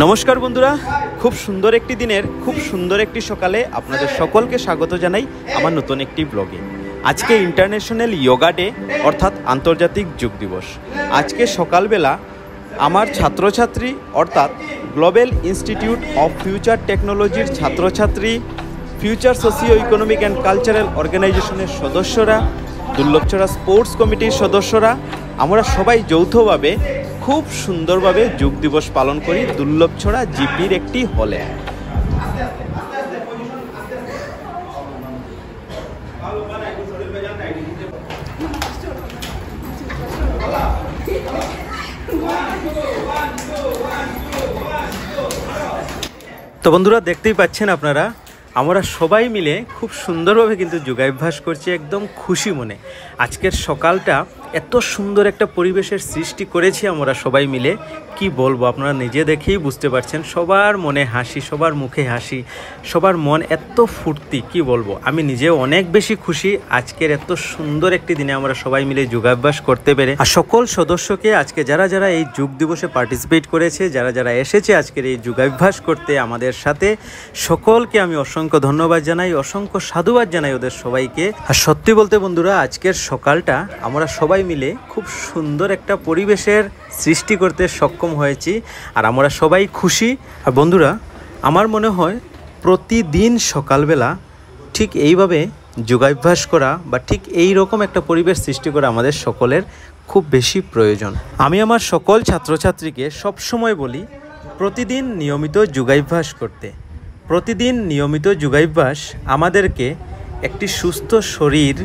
নমস্কার বন্ধুরা, খুব সুন্দর একটি দিনের খুব সুন্দর একটি সকালে আপনাদের সকলকে স্বাগত জানাই আমার নতুন একটি ব্লগে। আজকে ইন্টারন্যাশনাল যোগা ডে অর্থাৎ আন্তর্জাতিক যোগ দিবস। আজকে সকালবেলা আমার ছাত্রছাত্রী অর্থাৎ গ্লোবাল ইনস্টিটিউট অফ ফিউচার টেকনোলজির ছাত্রছাত্রী, future socio economic and cultural অর্গানাইজেশনের সদস্যরা, দুর্লভছড়া স্পোর্টস কমিটির সদস্যরা, আমরা সবাই যৌথভাবে খুব সুন্দরভাবে যোগ দিবস পালন করি দুর্লভছড়া জিপির একটি হলে। তো বন্ধুরা, দেখতেই পাচ্ছেন আপনারা, আমরা সবাই মিলে খুব সুন্দরভাবে কিন্তু যোগাভ্যাস করছি একদম খুশি মনে। আজকের সকালটা এত সুন্দর একটা পরিবেশের সৃষ্টি করেছি আমরা সবাই মিলে, কি বলবো, আপনারা নিজে দেখেই বুঝতে পারছেন। সবার মনে হাসি, সবার মুখে হাসি, সবার মন এত ফুর্তি, কি বলবো। আমি নিজেও অনেক বেশি খুশি আজকের এত সুন্দর একটি দিনে আমরা সবাই মিলে যোগাভ্যাস করতে পেরে। আর সকল সদস্যকে আজকে যারা যারা এই যোগ দিবসে পার্টিসিপেট করেছে, যারা যারা এসেছে আজকের এই যোগাভ্যাস করতে আমাদের সাথে, সকলকে আমি অসংখ্য ধন্যবাদ জানাই, অসংখ্য সাধুবাদ জানাই ওদের সবাইকে। আর সত্যি বলতে বন্ধুরা, আজকের সকালটা আমরা সবাই মিলে খুব সুন্দর একটা পরিবেশের সৃষ্টি করতে সক্ষম হয়েছি, আর আমরা সবাই খুশি। আর বন্ধুরা, আমার মনে হয় প্রতিদিন সকালবেলা ঠিক এইভাবে যোগাভ্যাস করা বা ঠিক এই রকম একটা পরিবেশ সৃষ্টি করা আমাদের সকলের খুব বেশি প্রয়োজন। আমি আমার সকল ছাত্রছাত্রীকে সবসময় বলি প্রতিদিন নিয়মিত যোগাভ্যাস করতে। প্রতিদিন নিয়মিত যোগাভ্যাস আমাদেরকে একটি সুস্থ শরীর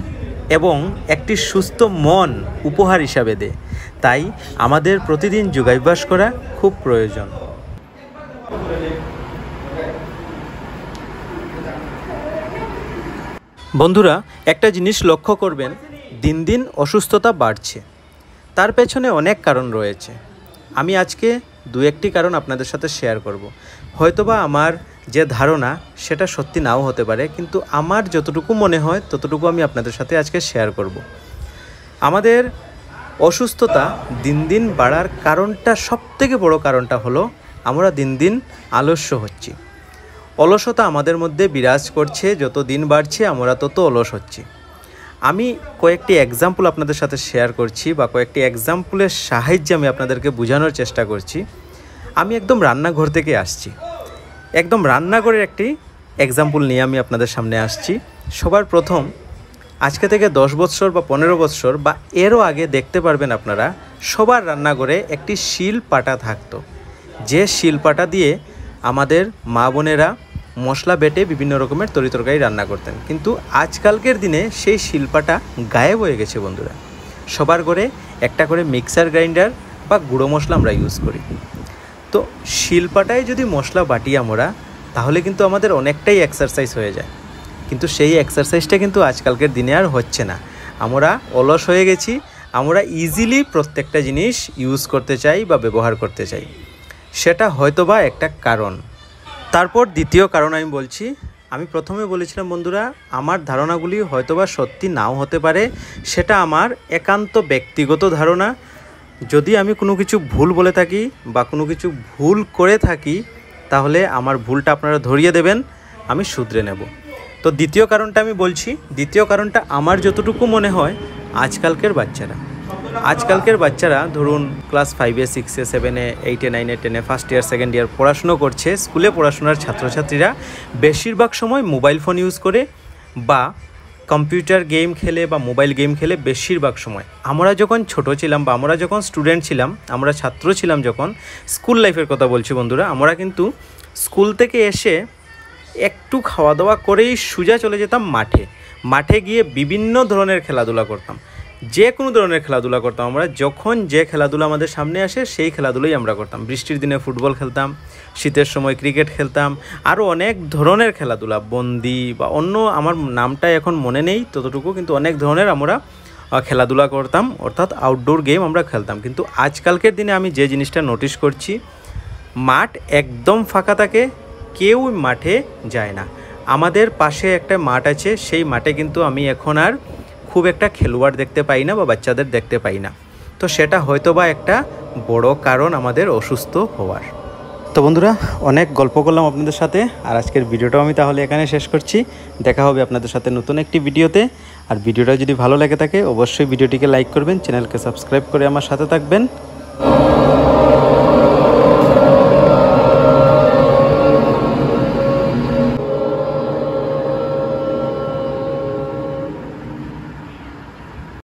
এবং একটি সুস্থ মন উপহার হিসাবে দেয়। তাই আমাদের প্রতিদিন যোগাভ্যাস করা খুব প্রয়োজন। বন্ধুরা, একটা জিনিস লক্ষ্য করবেন, দিন দিন অসুস্থতা বাড়ছে। তার পেছনে অনেক কারণ রয়েছে। আমি আজকে দু একটি কারণ আপনাদের সাথে শেয়ার করব। হয়তোবা আমার যে ধারণা সেটা সত্যি নাও হতে পারে, কিন্তু আমার যতটুকু মনে হয় ততটুকু আমি আপনাদের সাথে আজকে শেয়ার করব। আমাদের অসুস্থতা দিন দিন বাড়ার কারণটা, সবথেকে বড় কারণটা হলো আমরা দিন দিন আলস্য হচ্ছি। অলসতা আমাদের মধ্যে বিরাজ করছে, যত দিন বাড়ছে আমরা তত অলস হচ্ছি। আমি কয়েকটি এক্সাম্পল আপনাদের সাথে শেয়ার করছি, বা কয়েকটি এক্সাম্পলের সাহায্যে আমি আপনাদেরকে বোঝানোর চেষ্টা করছি। আমি একদম রান্নাঘর থেকে আসছি, একদম রান্নাঘরের একটি এক্সাম্পল নিয়ে আমি আপনাদের সামনে আসছি। সবার প্রথম, আজকে থেকে 10 বছর বা 15 বছর বা এরও আগে দেখতে পারবেন আপনারা, সবার রান্নাঘরে একটি শিলপাটা থাকতো, যে শিলপাটা দিয়ে আমাদের মা বোনেরা মশলা বেটে বিভিন্ন রকমের তরিতরকারি রান্না করতেন। কিন্তু আজকালকের দিনে সেই শিলপাটা গায়েব হয়ে গেছে বন্ধুরা। সবার ঘরে একটা করে মিক্সার গ্রাইন্ডার বা গুঁড়ো মশলা আমরা ইউজ করি। তো শিলপাটায় যদি মশলা বাটি আমরা, তাহলে কিন্তু আমাদের অনেকটাই এক্সারসাইজ হয়ে যায়। কিন্তু সেই এক্সারসাইজটা কিন্তু আজকালকের দিনে আর হচ্ছে না। আমরা অলস হয়ে গেছি, আমরা ইজিলি প্রত্যেকটা জিনিস ইউজ করতে চাই বা ব্যবহার করতে চাই। সেটা হয়তোবা একটা কারণ। তারপর দ্বিতীয় কারণ আমি বলছি। আমি প্রথমে বলেছিলাম বন্ধুরা, আমার ধারণাগুলি হয়তোবা সত্যি নাও হতে পারে, সেটা আমার একান্ত ব্যক্তিগত ধারণা। যদি আমি কোনো কিছু ভুল বলে থাকি বা কোনো কিছু ভুল করে থাকি, তাহলে আমার ভুলটা আপনারা ধরিয়ে দেবেন, আমি শুধরে নেব। তো দ্বিতীয় কারণটা আমি বলছি। দ্বিতীয় কারণটা আমার যতটুকু মনে হয়, আজকালকের বাচ্চারা ধরুন ক্লাস 5-এ 6-এ 7-এ 8-এ 9-এ 10-এ ফার্স্ট ইয়ার সেকেন্ড ইয়ার পড়াশুনো করছে। স্কুলে পড়াশোনার ছাত্রছাত্রীরা বেশিরভাগ সময় মোবাইল ফোন ইউজ করে বা কম্পিউটার গেম খেলে বা মোবাইল গেম খেলে বেশিরভাগ সময়। আমরা যখন ছোট ছিলাম বা আমরা যখন স্টুডেন্ট ছিলাম, আমরা ছাত্র ছিলাম যখন, স্কুল লাইফের কথা বলছি বন্ধুরা, আমরা কিন্তু স্কুল থেকে এসে একটু খাওয়া দাওয়া করেই সোজা চলে যেতাম মাঠে গিয়ে বিভিন্ন ধরনের খেলাধুলা করতাম। যে কোনো ধরনের খেলাধুলা করতাম আমরা। যখন যে খেলাধুলা আমাদের সামনে আসে সেই খেলাধুলাই আমরা করতাম। বৃষ্টির দিনে ফুটবল খেলতাম, শীতের সময় ক্রিকেট খেলতাম, আরও অনেক ধরনের খেলাধুলা, বন্দি বা অন্য, আমার নামটা এখন মনে নেই ততটুকু, কিন্তু অনেক ধরনের আমরা খেলাধুলা করতাম, অর্থাৎ আউটডোর গেম আমরা খেলতাম। কিন্তু আজকালকের দিনে আমি যে জিনিসটা নোটিশ করছি, মাঠ একদম ফাঁকা থাকে, কেউ মাঠে যায় না। আমাদের পাশে একটা মাঠ আছে, সেই মাঠে কিন্তু আমি এখন আর খুব একটা খেলোয়াড় দেখতে পাই না বা বাচ্চাদের দেখতে পাই না। তো সেটা হয়তোবা একটা বড় কারণ আমাদের অসুস্থ হওয়ার। তো বন্ধুরা, অনেক গল্প করলাম আপনাদের সাথে, আর আজকের ভিডিওটাও আমি তাহলে এখানে শেষ করছি। দেখা হবে আপনাদের সাথে নতুন একটি ভিডিওতে। আর ভিডিওটা যদি ভালো লেগে থাকে অবশ্যই ভিডিওটিকে লাইক করবেন, চ্যানেলকে সাবস্ক্রাইব করে আমার সাথে থাকবেন।